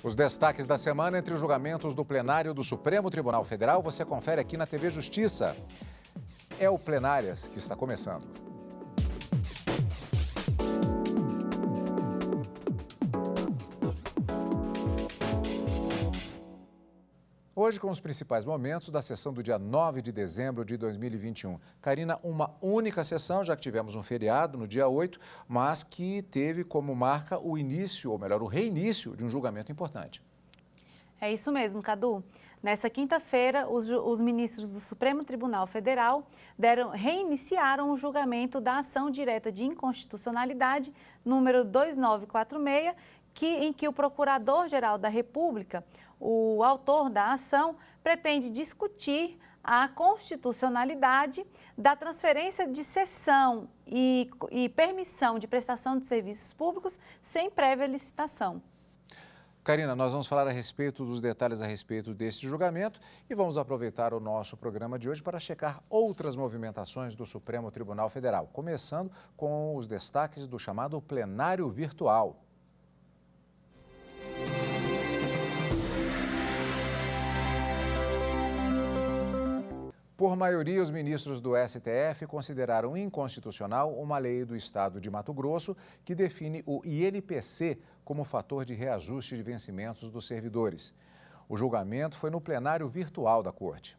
Os destaques da semana entre os julgamentos do plenário do Supremo Tribunal Federal você confere aqui na TV Justiça. É o Plenárias que está começando. Hoje, com os principais momentos da sessão do dia 9 de dezembro de 2021. Karina, uma única sessão, já que tivemos um feriado no dia 8, mas que teve como marca o início, ou melhor, o reinício de um julgamento importante. É isso mesmo, Cadu. Nessa quinta-feira, os ministros do Supremo Tribunal Federal reiniciaram o julgamento da ação direta de inconstitucionalidade número 2946, em que o Procurador-Geral da República, o autor da ação, pretende discutir a constitucionalidade da transferência de cessão e permissão de prestação de serviços públicos sem prévia licitação. Karina, nós vamos falar a respeito dos detalhes a respeito deste julgamento e vamos aproveitar o nosso programa de hoje para checar outras movimentações do Supremo Tribunal Federal, começando com os destaques do chamado plenário virtual. Por maioria, os ministros do STF consideraram inconstitucional uma lei do Estado de Mato Grosso que define o INPC como fator de reajuste de vencimentos dos servidores. O julgamento foi no plenário virtual da Corte.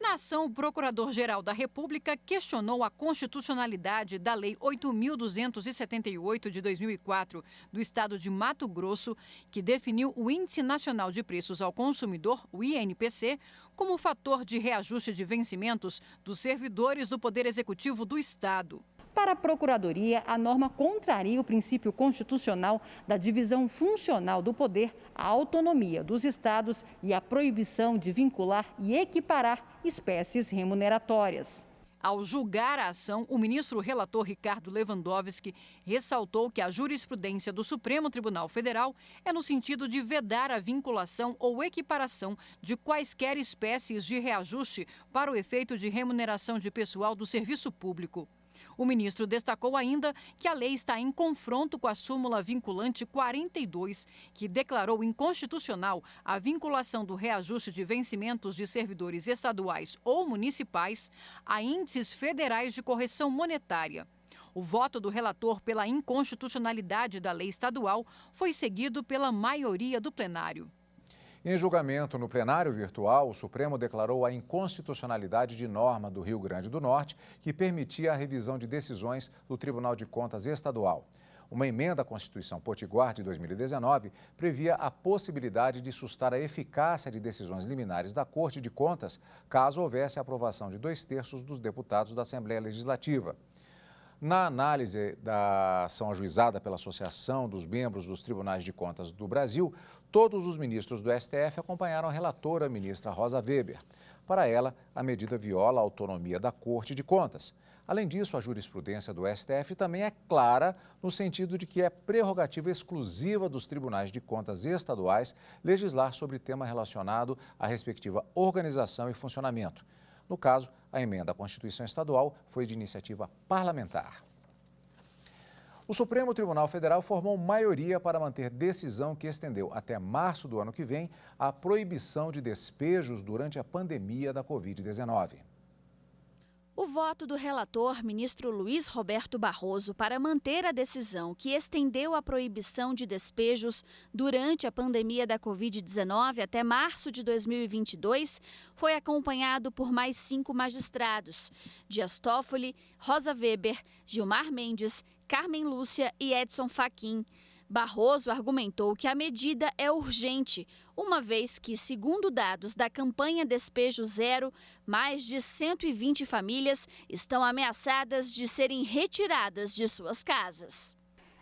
Na ação, o Procurador-Geral da República questionou a constitucionalidade da Lei 8.278 de 2004 do Estado de Mato Grosso, que definiu o Índice Nacional de Preços ao Consumidor, o INPC, como fator de reajuste de vencimentos dos servidores do Poder Executivo do Estado. Para a Procuradoria, a norma contraria o princípio constitucional da divisão funcional do poder, a autonomia dos estados e a proibição de vincular e equiparar espécies remuneratórias. Ao julgar a ação, o ministro relator Ricardo Lewandowski ressaltou que a jurisprudência do Supremo Tribunal Federal é no sentido de vedar a vinculação ou equiparação de quaisquer espécies de reajuste para o efeito de remuneração de pessoal do serviço público. O ministro destacou ainda que a lei está em confronto com a súmula vinculante 42, que declarou inconstitucional a vinculação do reajuste de vencimentos de servidores estaduais ou municipais a índices federais de correção monetária. O voto do relator pela inconstitucionalidade da lei estadual foi seguido pela maioria do plenário. Em julgamento no plenário virtual, o Supremo declarou a inconstitucionalidade de norma do Rio Grande do Norte que permitia a revisão de decisões do Tribunal de Contas Estadual. Uma emenda à Constituição Potiguar de 2019 previa a possibilidade de sustar a eficácia de decisões liminares da Corte de Contas caso houvesse a aprovação de 2/3 dos deputados da Assembleia Legislativa. Na análise da ação ajuizada pela Associação dos Membros dos Tribunais de Contas do Brasil, todos os ministros do STF acompanharam a relatora, a ministra Rosa Weber. Para ela, a medida viola a autonomia da Corte de Contas. Além disso, a jurisprudência do STF também é clara no sentido de que é prerrogativa exclusiva dos tribunais de contas estaduais legislar sobre tema relacionado à respectiva organização e funcionamento. No caso, a emenda à Constituição Estadual foi de iniciativa parlamentar. O Supremo Tribunal Federal formou maioria para manter decisão que estendeu até março do ano que vem a proibição de despejos durante a pandemia da Covid-19. O voto do relator, ministro Luiz Roberto Barroso, para manter a decisão que estendeu a proibição de despejos durante a pandemia da Covid-19 até março de 2022 foi acompanhado por mais 5 magistrados: Dias Toffoli, Rosa Weber, Gilmar Mendes, Carmen Lúcia e Edson Fachin. Barroso argumentou que a medida é urgente, uma vez que, segundo dados da campanha Despejo Zero, mais de 120 famílias estão ameaçadas de serem retiradas de suas casas.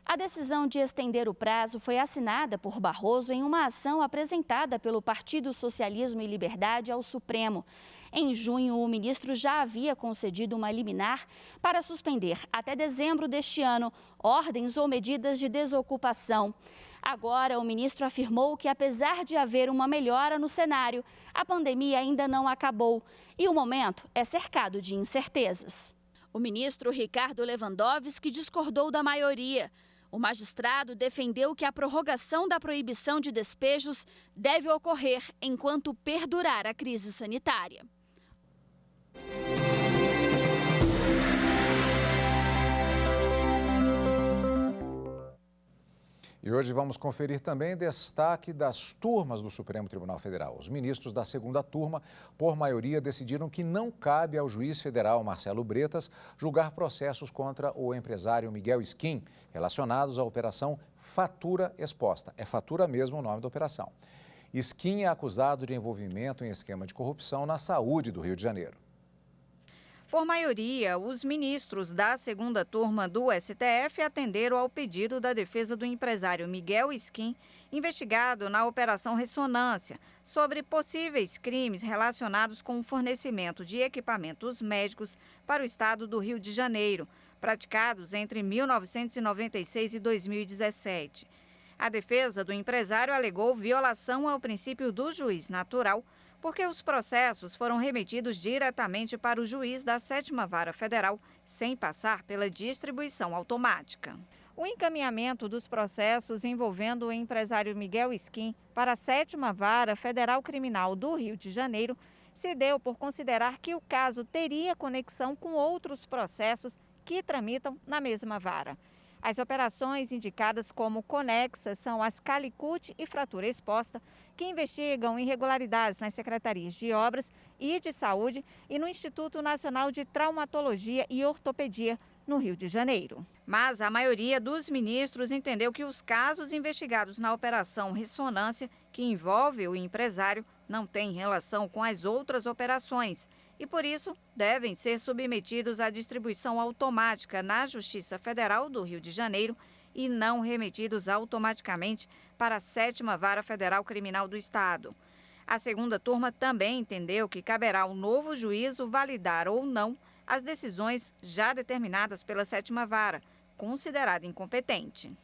A decisão de estender o prazo foi assinada por Barroso em uma ação apresentada pelo Partido Socialismo e Liberdade ao Supremo. Em junho, o ministro já havia concedido uma liminar para suspender até dezembro deste ano ordens ou medidas de desocupação. Agora, o ministro afirmou que, apesar de haver uma melhora no cenário, a pandemia ainda não acabou e o momento é cercado de incertezas. O ministro Ricardo Lewandowski discordou da maioria. O magistrado defendeu que a prorrogação da proibição de despejos deve ocorrer enquanto perdurar a crise sanitária. E hoje vamos conferir também destaque das turmas do Supremo Tribunal Federal. Os ministros da segunda turma, por maioria, decidiram que não cabe ao juiz federal Marcelo Bretas julgar processos contra o empresário Miguel Skin, relacionados à operação Fatura Exposta. É fatura mesmo o nome da operação. Skin é acusado de envolvimento em esquema de corrupção na saúde do Rio de Janeiro. Por maioria, os ministros da segunda turma do STF atenderam ao pedido da defesa do empresário Miguel Skin, investigado na Operação Ressonância, sobre possíveis crimes relacionados com o fornecimento de equipamentos médicos para o estado do Rio de Janeiro, praticados entre 1996 e 2017. A defesa do empresário alegou violação ao princípio do juiz natural, porque os processos foram remetidos diretamente para o juiz da 7ª Vara Federal, sem passar pela distribuição automática. O encaminhamento dos processos envolvendo o empresário Miguel Skin para a 7ª Vara Federal Criminal do Rio de Janeiro se deu por considerar que o caso teria conexão com outros processos que tramitam na mesma vara. As operações indicadas como conexas são as Calicut e Fratura Exposta, que investigam irregularidades nas secretarias de Obras e de Saúde e no Instituto Nacional de Traumatologia e Ortopedia, no Rio de Janeiro. Mas a maioria dos ministros entendeu que os casos investigados na Operação Ressonância, que envolve o empresário, não têm relação com as outras operações e, por isso, devem ser submetidos à distribuição automática na Justiça Federal do Rio de Janeiro e não remetidos automaticamente para a 7ª Vara Federal Criminal do Estado. A segunda turma também entendeu que caberá ao novo juízo validar ou não as decisões já determinadas pela 7ª Vara, considerada incompetente.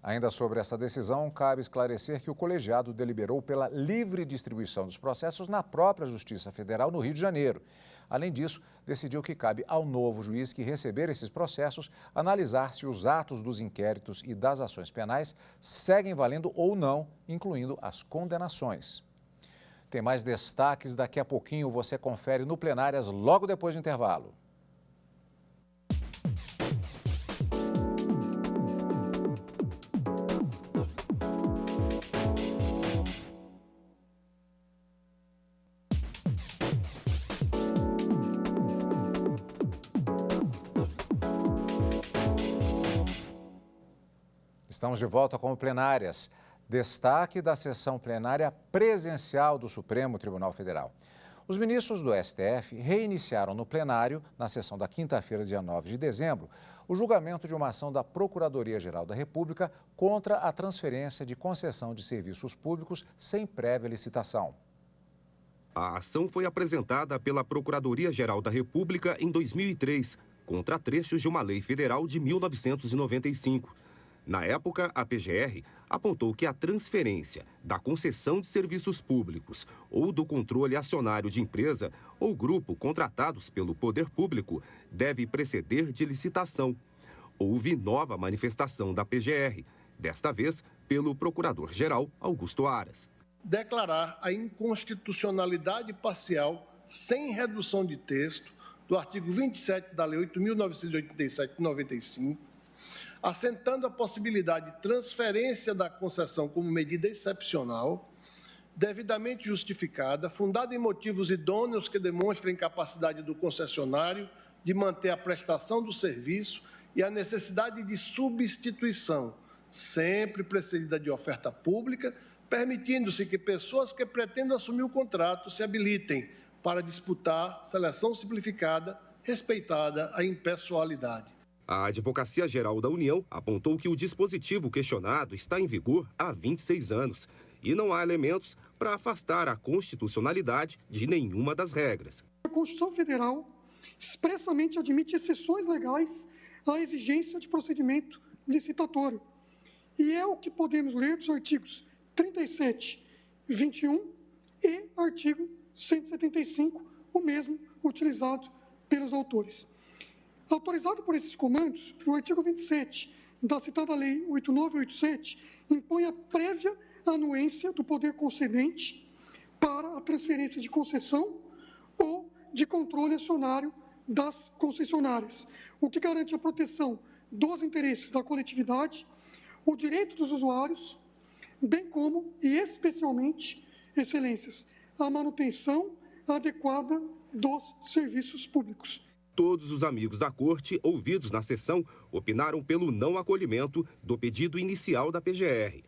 Ainda sobre essa decisão, cabe esclarecer que o colegiado deliberou pela livre distribuição dos processos na própria Justiça Federal no Rio de Janeiro. Além disso, decidiu que cabe ao novo juiz que receber esses processos analisar se os atos dos inquéritos e das ações penais seguem valendo ou não, incluindo as condenações. Tem mais destaques, daqui a pouquinho você confere no Plenárias logo depois do intervalo. Estamos de volta com o Plenárias. Destaque da sessão plenária presencial do Supremo Tribunal Federal. Os ministros do STF reiniciaram no plenário, na sessão da quinta-feira, dia 9 de dezembro, o julgamento de uma ação da Procuradoria-Geral da República contra a transferência de concessão de serviços públicos sem prévia licitação. A ação foi apresentada pela Procuradoria-Geral da República em 2003, contra trechos de uma lei federal de 1995. Na época, a PGR apontou que a transferência da concessão de serviços públicos ou do controle acionário de empresa ou grupo contratados pelo poder público deve preceder de licitação. Houve nova manifestação da PGR, desta vez pelo Procurador-Geral Augusto Aras. Declarar a inconstitucionalidade parcial sem redução de texto do artigo 27 da Lei 8.987 de 95, assentando a possibilidade de transferência da concessão como medida excepcional, devidamente justificada, fundada em motivos idôneos que demonstrem capacidade do concessionário de manter a prestação do serviço e a necessidade de substituição, sempre precedida de oferta pública, permitindo-se que pessoas que pretendam assumir o contrato se habilitem para disputar seleção simplificada, respeitada a impessoalidade. A Advocacia Geral da União apontou que o dispositivo questionado está em vigor há 26 anos e não há elementos para afastar a constitucionalidade de nenhuma das regras. A Constituição Federal expressamente admite exceções legais à exigência de procedimento licitatório. E é o que podemos ler dos artigos 37, 21 e artigo 175, o mesmo utilizado pelos autores. Autorizado por esses comandos, o artigo 27 da citada Lei 8987 impõe a prévia anuência do poder concedente para a transferência de concessão ou de controle acionário das concessionárias, o que garante a proteção dos interesses da coletividade, o direito dos usuários, bem como, e especialmente, excelências, a manutenção adequada dos serviços públicos. Todos os amigos da corte, ouvidos na sessão, opinaram pelo não acolhimento do pedido inicial da PGR.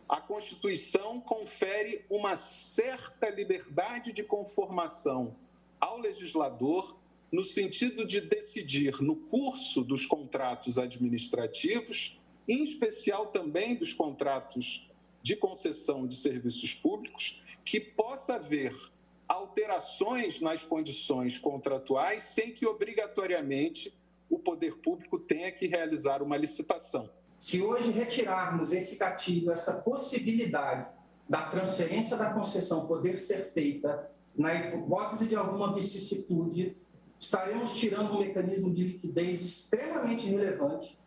A Constituição confere uma certa liberdade de conformação ao legislador no sentido de decidir no curso dos contratos administrativos, em especial também dos contratos de concessão de serviços públicos, que possa haver alterações nas condições contratuais sem que obrigatoriamente o poder público tenha que realizar uma licitação. Se hoje retirarmos esse gatilho, essa possibilidade da transferência da concessão poder ser feita na hipótese de alguma vicissitude, estaremos tirando um mecanismo de liquidez extremamente relevante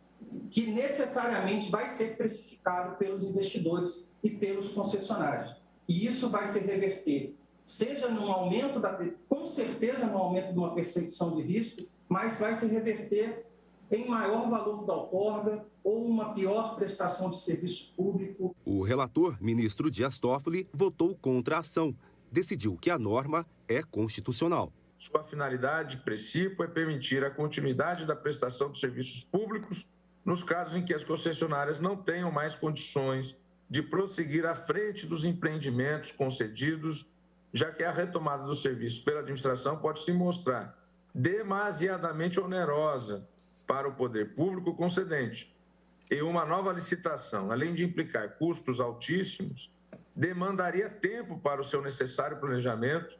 que necessariamente vai ser precificado pelos investidores e pelos concessionários. E isso vai se reverter, seja num aumento, com certeza no aumento de uma percepção de risco, mas vai se reverter em maior valor da outorga ou uma pior prestação de serviço público. O relator, ministro Dias Toffoli, votou contra a ação. Decidiu que a norma é constitucional. Sua finalidade, princípio, é permitir a continuidade da prestação de serviços públicos nos casos em que as concessionárias não tenham mais condições de prosseguir à frente dos empreendimentos concedidos, já que a retomada do serviço pela administração pode se mostrar demasiadamente onerosa para o poder público concedente. E uma nova licitação, além de implicar custos altíssimos, demandaria tempo para o seu necessário planejamento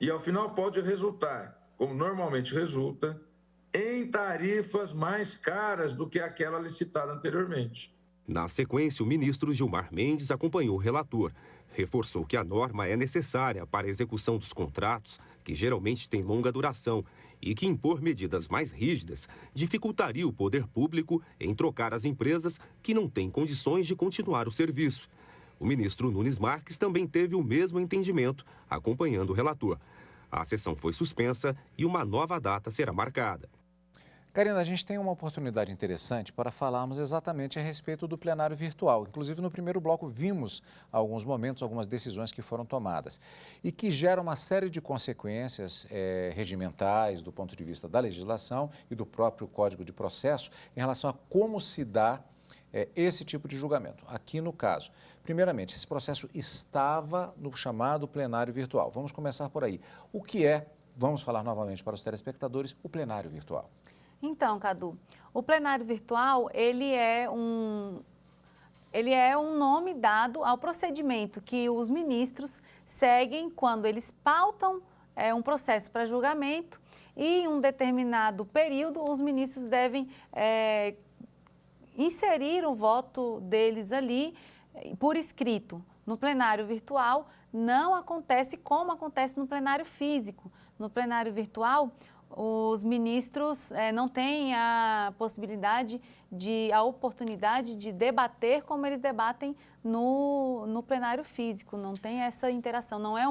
e, ao final, pode resultar, como normalmente resulta, em tarifas mais caras do que aquela licitada anteriormente. Na sequência, o ministro Gilmar Mendes acompanhou o relator. Reforçou que a norma é necessária para a execução dos contratos, que geralmente têm longa duração, e que impor medidas mais rígidas dificultaria o poder público em trocar as empresas que não têm condições de continuar o serviço. O ministro Nunes Marques também teve o mesmo entendimento, acompanhando o relator. A sessão foi suspensa e uma nova data será marcada. Karina, a gente tem uma oportunidade interessante para falarmos exatamente a respeito do plenário virtual. Inclusive, no primeiro bloco, vimos alguns momentos, algumas decisões que foram tomadas e que geram uma série de consequências regimentais do ponto de vista da legislação e do próprio Código de Processo em relação a como se dá esse tipo de julgamento. Aqui no caso, primeiramente, esse processo estava no chamado plenário virtual. Vamos começar por aí. O que é, vamos falar novamente para os telespectadores, o plenário virtual? Então, Cadu, o plenário virtual, ele é um nome dado ao procedimento que os ministros seguem quando eles pautam um processo para julgamento e em um determinado período os ministros devem inserir o voto deles ali por escrito. No plenário virtual não acontece como acontece no plenário físico. No plenário virtual, os ministros não têm a oportunidade de debater como eles debatem no plenário físico. Não tem essa interação. Não é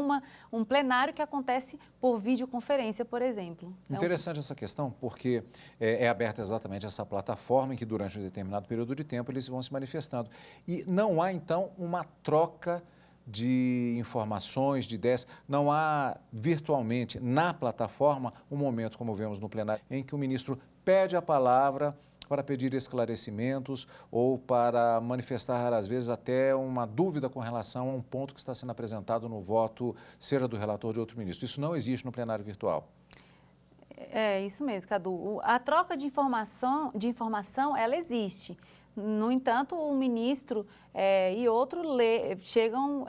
um plenário que acontece por videoconferência, por exemplo. Interessante essa questão, porque é aberta exatamente essa plataforma em que durante um determinado período de tempo eles vão se manifestando. E não há, então, uma troca de informações, de ideias, não há virtualmente na plataforma um momento, como vemos no plenário, em que o ministro pede a palavra para pedir esclarecimentos ou para manifestar, às vezes, até uma dúvida com relação a um ponto que está sendo apresentado no voto, seja do relator ou de outro ministro. Isso não existe no plenário virtual. É isso mesmo, Cadu. A troca de informação, ela existe. No entanto, o ministro e outro chegam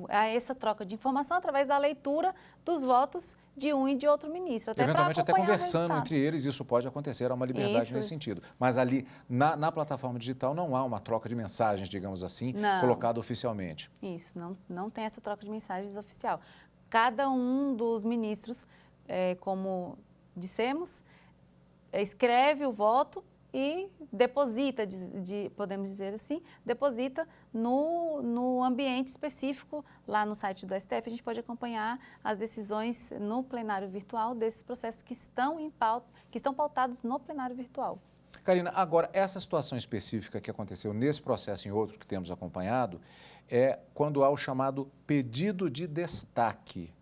a essa troca de informação através da leitura dos votos de um e de outro ministro. Eventualmente até conversando entre eles, isso pode acontecer, há uma liberdade nesse sentido. Mas ali, na plataforma digital, não há uma troca de mensagens, digamos assim, colocada oficialmente. Isso, não tem essa troca de mensagens oficial. Cada um dos ministros, como dissemos, escreve o voto e deposita, podemos dizer assim, deposita no ambiente específico lá no site do STF. A gente pode acompanhar as decisões no plenário virtual desses processos que estão pautados no plenário virtual. Karina, agora, essa situação específica que aconteceu nesse processo e em outro que temos acompanhado é quando há o chamado pedido de destaque.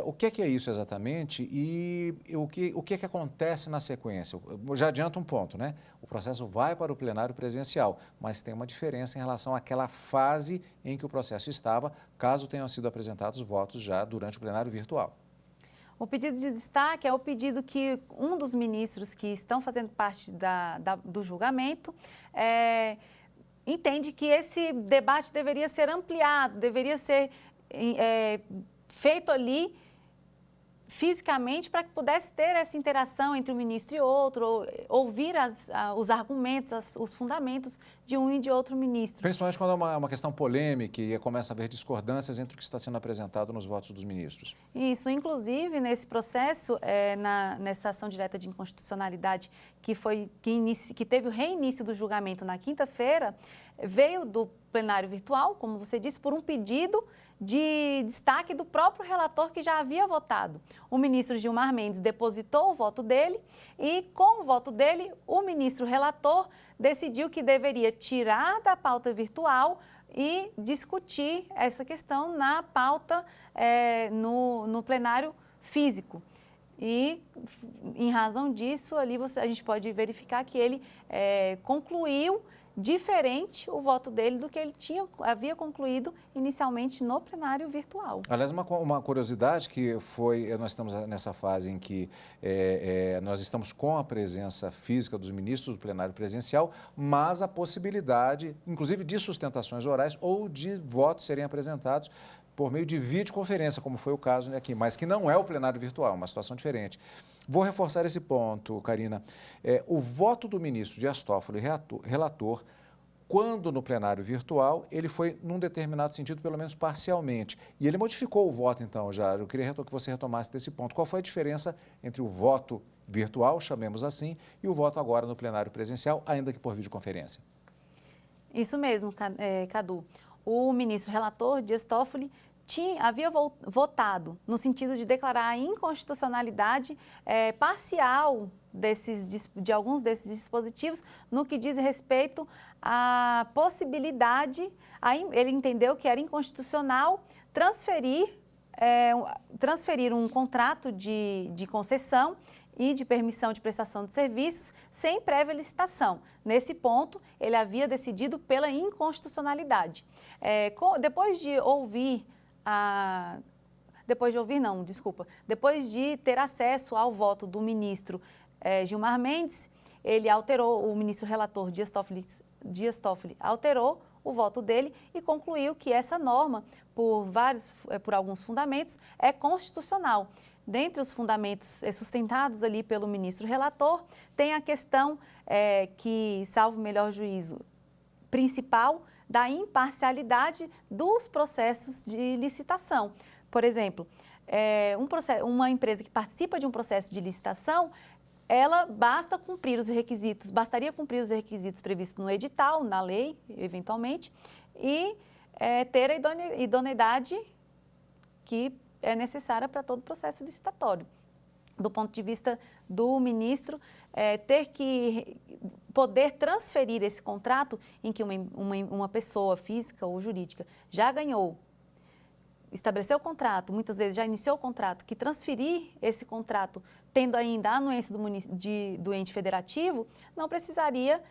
O que é isso exatamente e o que acontece na sequência? Eu já adianto um ponto, né? O processo vai para o plenário presencial, mas tem uma diferença em relação àquela fase em que o processo estava, caso tenham sido apresentados votos já durante o plenário virtual. O pedido de destaque é o pedido que um dos ministros que estão fazendo parte do julgamento entende que esse debate deveria ser ampliado, deveria ser feito ali fisicamente para que pudesse ter essa interação entre um ministro e outro, ouvir os argumentos, os fundamentos de um e de outro ministro. Principalmente quando é uma questão polêmica e começa a haver discordâncias entre o que está sendo apresentado nos votos dos ministros. Isso, inclusive, nesse processo, nessa ação direta de inconstitucionalidade que teve o reinício do julgamento na quinta-feira, veio do plenário virtual, como você disse, por um pedido de destaque do próprio relator que já havia votado. O ministro Gilmar Mendes depositou o voto dele e, com o voto dele, o ministro relator decidiu que deveria tirar da pauta virtual e discutir essa questão na pauta no plenário físico. E, em razão disso, ali a gente pode verificar que ele concluiu diferente o voto dele do que ele havia concluído inicialmente no plenário virtual. Aliás, uma curiosidade que nós estamos nessa fase em que nós estamos com a presença física dos ministros do plenário presencial, mas a possibilidade, inclusive, de sustentações orais ou de votos serem apresentados por meio de videoconferência, como foi o caso aqui, mas que não é o plenário virtual, uma situação diferente. Vou reforçar esse ponto, Karina. O voto do ministro Dias Toffoli, relator, quando no plenário virtual, ele foi num determinado sentido, pelo menos parcialmente. E ele modificou o voto, então, já. Eu queria que você retomasse desse ponto. Qual foi a diferença entre o voto virtual, chamemos assim, e o voto agora no plenário presencial, ainda que por videoconferência? Isso mesmo, Cadu. O ministro relator, Dias Toffoli, havia votado no sentido de declarar a inconstitucionalidade parcial de alguns desses dispositivos no que diz respeito à possibilidade, ele entendeu que era inconstitucional transferir um contrato de concessão e de permissão de prestação de serviços sem prévia licitação. Nesse ponto, ele havia decidido pela inconstitucionalidade. Depois de ter acesso ao voto do ministro Gilmar Mendes, o ministro relator Dias Toffoli alterou o voto dele e concluiu que essa norma, por alguns fundamentos, é constitucional. Dentre os fundamentos sustentados ali pelo ministro relator, tem a questão que, salvo melhor juízo, principal da imparcialidade dos processos de licitação. Por exemplo, uma empresa que participa de um processo de licitação, bastaria cumprir os requisitos previstos no edital, na lei, eventualmente, e ter a idoneidade que é necessária para todo o processo licitatório. Do ponto de vista do ministro, ter que poder transferir esse contrato em que uma pessoa física ou jurídica já ganhou, estabeleceu o contrato, muitas vezes já iniciou o contrato, que transferir esse contrato, tendo ainda a anuência do ente federativo, não precisaria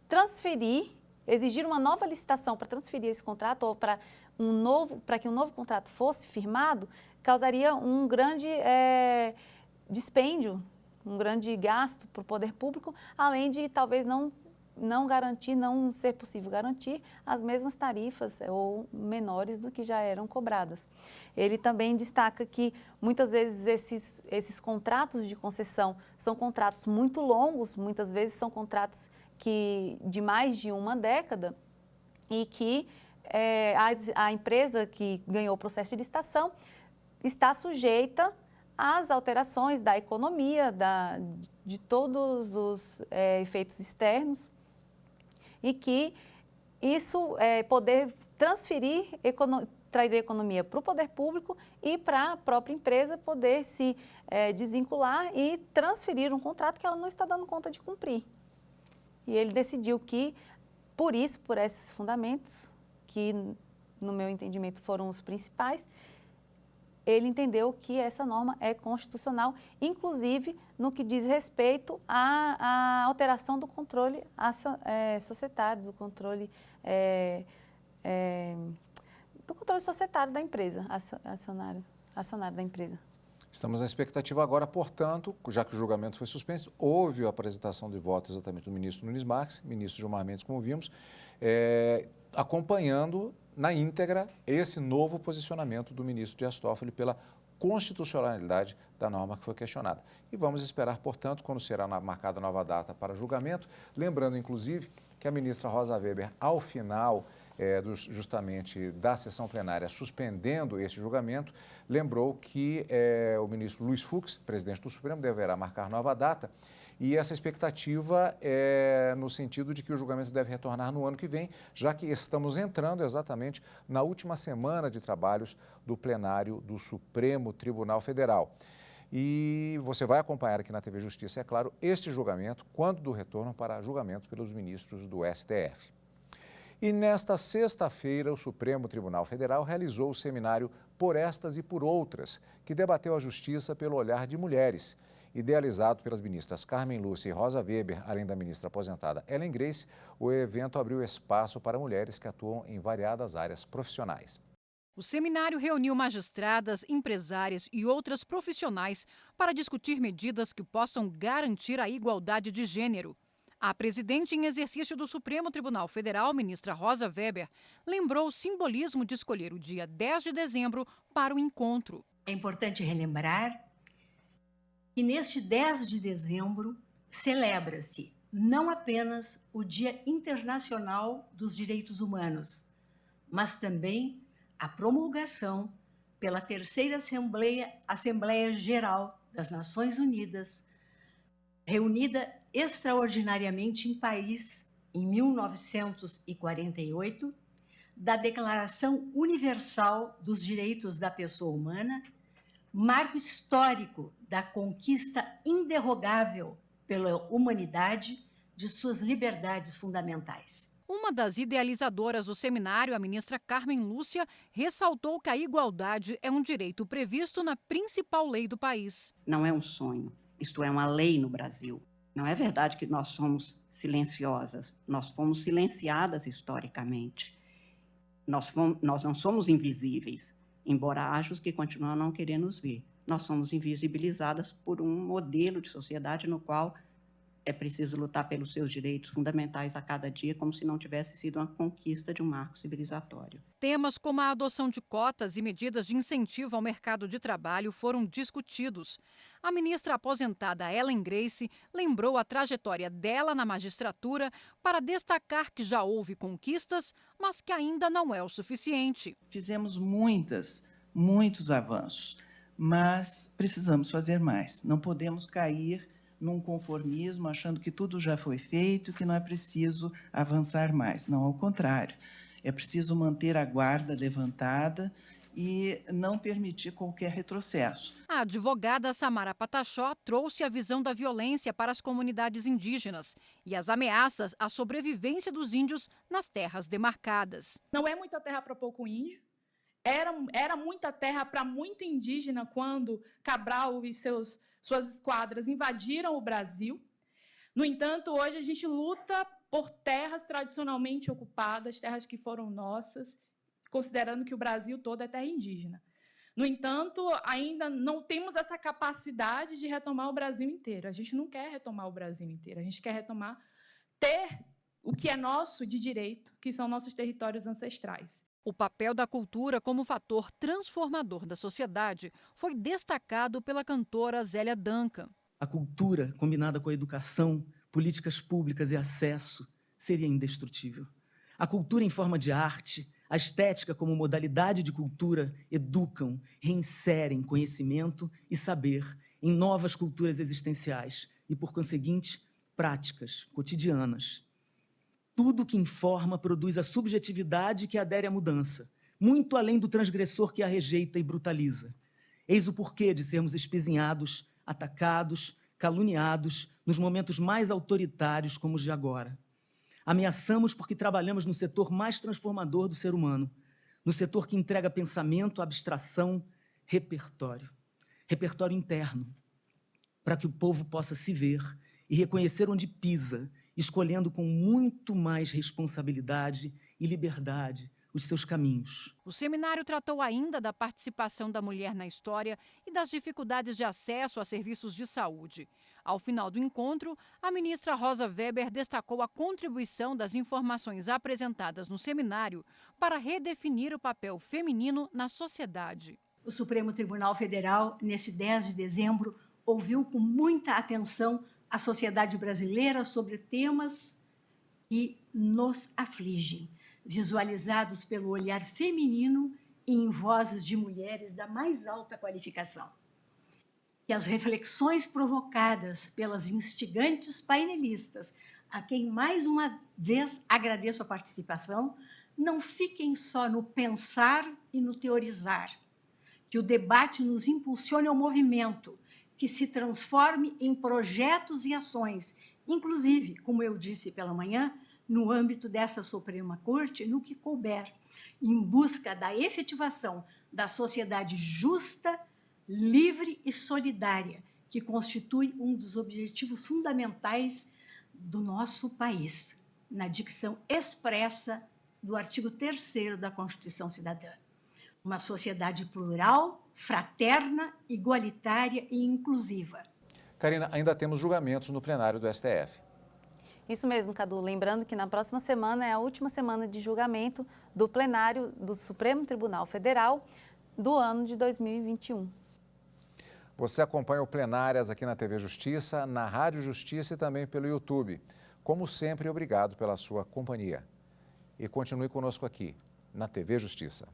transferir, exigir uma nova licitação para transferir esse contrato ou para que um novo contrato fosse firmado, causaria um grande dispêndio, um grande gasto para o poder público, além de talvez não ser possível garantir as mesmas tarifas ou menores do que já eram cobradas. Ele também destaca que muitas vezes esses contratos de concessão são contratos muito longos, muitas vezes são contratos de mais de uma década e que a empresa que ganhou o processo de licitação está sujeita as alterações da economia, de todos os efeitos externos, e que isso poder transferir, trazer economia para o poder público e para a própria empresa poder se desvincular e transferir um contrato que ela não está dando conta de cumprir. E ele decidiu que, por esses fundamentos, que no meu entendimento foram os principais, ele entendeu que essa norma é constitucional, inclusive no que diz respeito à alteração do controle societário, do controle societário da empresa, acionário da empresa. Estamos na expectativa agora, portanto, já que o julgamento foi suspenso, houve a apresentação de voto exatamente do ministro Nunes Marques, ministro Gilmar Mendes, como vimos, acompanhando na íntegra esse novo posicionamento do ministro Dias Toffoli pela constitucionalidade da norma que foi questionada. E vamos esperar, portanto, quando será marcada nova data para julgamento, lembrando, inclusive, que a ministra Rosa Weber, ao final justamente da sessão plenária, suspendendo esse julgamento, lembrou que o ministro Luiz Fux, presidente do Supremo, deverá marcar nova data. E essa expectativa é no sentido de que o julgamento deve retornar no ano que vem, já que estamos entrando exatamente na última semana de trabalhos do plenário do Supremo Tribunal Federal. E você vai acompanhar aqui na TV Justiça, é claro, este julgamento, quando do retorno para julgamento pelos ministros do STF. E nesta sexta-feira, o Supremo Tribunal Federal realizou o seminário Por Estas e Por Outras, que debateu a justiça pelo olhar de mulheres. Idealizado pelas ministras Carmen Lúcia e Rosa Weber, além da ministra aposentada Ellen Grace, o evento abriu espaço para mulheres que atuam em variadas áreas profissionais. O seminário reuniu magistradas, empresárias e outras profissionais para discutir medidas que possam garantir a igualdade de gênero. A presidente em exercício do Supremo Tribunal Federal, ministra Rosa Weber, lembrou o simbolismo de escolher o dia 10 de dezembro para o encontro. É importante relembrar que neste 10 de dezembro celebra-se não apenas o Dia Internacional dos Direitos Humanos, mas também a promulgação pela terceira Assembleia Geral das Nações Unidas, reunida extraordinariamente em Paris em 1948, da Declaração Universal dos Direitos da Pessoa Humana, marco histórico da conquista inderrogável pela humanidade de suas liberdades fundamentais. Uma das idealizadoras do seminário, a ministra Carmen Lúcia, ressaltou que a igualdade é um direito previsto na principal lei do país. Não é um sonho, isto é uma lei no Brasil. Não é verdade que nós somos silenciosas, nós fomos silenciadas historicamente. Nós não somos invisíveis. Embora haja os que continuam a não querer nos ver. Nós somos invisibilizadas por um modelo de sociedade no qual é preciso lutar pelos seus direitos fundamentais a cada dia, como se não tivesse sido uma conquista de um marco civilizatório. Temas como a adoção de cotas e medidas de incentivo ao mercado de trabalho foram discutidos. A ministra aposentada Ellen Grace lembrou a trajetória dela na magistratura para destacar que já houve conquistas, mas que ainda não é o suficiente. Fizemos muitos avanços, mas precisamos fazer mais. Não podemos cair num conformismo, achando que tudo já foi feito, que não é preciso avançar mais. Não, ao contrário. É preciso manter a guarda levantada e não permitir qualquer retrocesso. A advogada Samara Patachó trouxe a visão da violência para as comunidades indígenas e as ameaças à sobrevivência dos índios nas terras demarcadas. Não é muita terra para pouco índio. Era muita terra para muito indígena quando Cabral e suas esquadras invadiram o Brasil. No entanto, hoje a gente luta por terras tradicionalmente ocupadas, terras que foram nossas, considerando que o Brasil todo é terra indígena. No entanto, ainda não temos essa capacidade de retomar o Brasil inteiro. A gente não quer retomar o Brasil inteiro, a gente quer ter o que é nosso de direito, que são nossos territórios ancestrais. O papel da cultura como fator transformador da sociedade foi destacado pela cantora Zélia Duncan. A cultura, combinada com a educação, políticas públicas e acesso, seria indestrutível. A cultura em forma de arte, A estética como modalidade de cultura educam, reinserem conhecimento e saber em novas culturas existenciais e, por conseguinte, práticas cotidianas. Tudo que informa produz a subjetividade que adere à mudança, muito além do transgressor que a rejeita e brutaliza. Eis o porquê de sermos espezinhados, atacados, caluniados nos momentos mais autoritários como os de agora. Ameaçamos porque trabalhamos no setor mais transformador do ser humano, no setor que entrega pensamento, abstração, repertório. Repertório interno, para que o povo possa se ver e reconhecer onde pisa, escolhendo com muito mais responsabilidade e liberdade os seus caminhos. O seminário tratou ainda da participação da mulher na história e das dificuldades de acesso a serviços de saúde. Ao final do encontro, a ministra Rosa Weber destacou a contribuição das informações apresentadas no seminário para redefinir o papel feminino na sociedade. O Supremo Tribunal Federal, nesse 10 de dezembro, ouviu com muita atenção a sociedade brasileira sobre temas que nos afligem, visualizados pelo olhar feminino e em vozes de mulheres da mais alta qualificação. Que as reflexões provocadas pelas instigantes painelistas, a quem mais uma vez agradeço a participação, não fiquem só no pensar e no teorizar. Que o debate nos impulsione ao movimento, que se transforme em projetos e ações, inclusive, como eu disse pela manhã, no âmbito dessa Suprema Corte, no que couber, em busca da efetivação da sociedade justa, livre e solidária, que constitui um dos objetivos fundamentais do nosso país, na dicção expressa do artigo 3º da Constituição Cidadã. Uma sociedade plural, fraterna, igualitária e inclusiva. Karina, ainda temos julgamentos no plenário do STF. Isso mesmo, Cadu. Lembrando que na próxima semana é a última semana de julgamento do plenário do Supremo Tribunal Federal do ano de 2021. Você acompanha o Plenárias aqui na TV Justiça, na Rádio Justiça e também pelo YouTube. Como sempre, obrigado pela sua companhia. E continue conosco aqui, na TV Justiça.